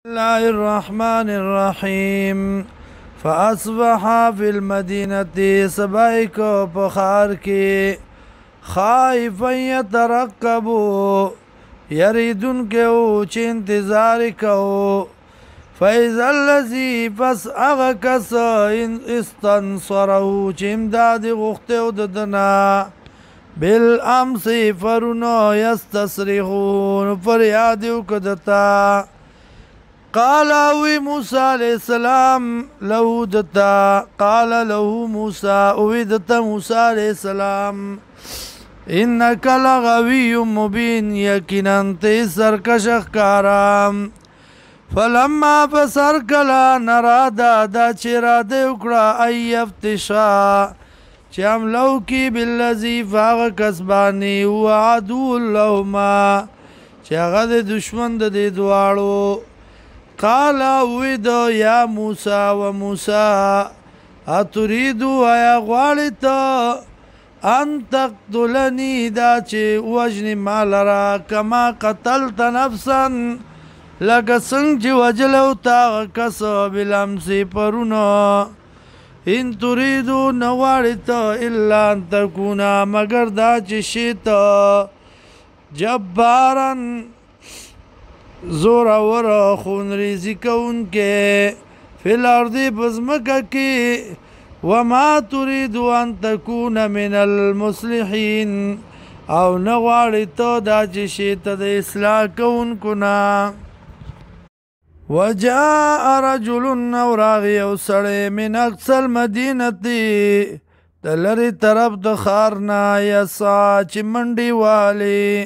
الله الرحمن الرحيم فأصبح في المدينة سبايك بخارك خائفا يترقبوا يريدون كيو چه انتظار كو فإذا الذي فسأغ كس استنصره چه امداد غختو ددنا بالأمس فرنو يستصرخون فريادو كدتا قال وی موسى عليه السلام له دتا قال له موسى وی دتا موسى عليه السلام انك لغوي مبين يقينا تی سرکش ښکارا فلما فسرکلا نرادا دا چرا دی وکړه ایفتشا چې حملو کی بالذي فاغ کسبانی هو عدو لهما چې هغه د دشمن د دې دواړو قال وید یا موسی و موسی اتريدو یا غوالت ان تقتلنی دا چې وجنی مالرا کما قتلت نفسا لکه څنګه چې وجلو تا کس بلمس پرونو ان تريدو نوالت الا ان تكونا مگر دا چې شیت جبارن زورا ورا خون ریزی کون کے فی الارض بزمکا کی وما تريد ان تكون من المصلحین او نغواری تو دا چشیت دا اصلاح کون کنا وجاء رجل نوراغی او سڑے من اقصى المدینتی دلری طرف دخارنا یسا چی منڈی والی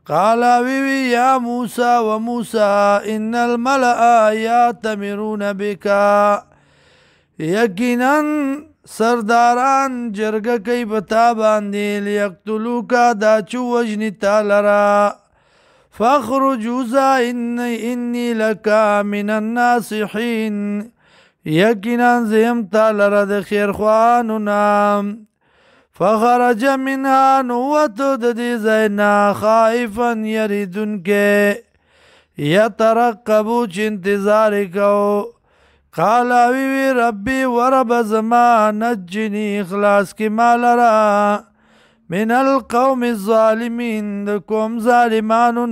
قال وی یا موسى وموسى ان الملأ يأتمرون بك یقینا سرداران جرګه کوي بتا باندې ليقتلوك دا چو وجنی تالرا فاخرج وزا اني لك من الناصحين یقینا زم تالرا د خیر خواننا فخرج منها نوت ددی زینا خائفا یریدن کے یترقبو چ انتظار کو قال وی ربی ورب زما نجنی اخلاص کی مالرا من القوم الظالمین د قوم ظالمانو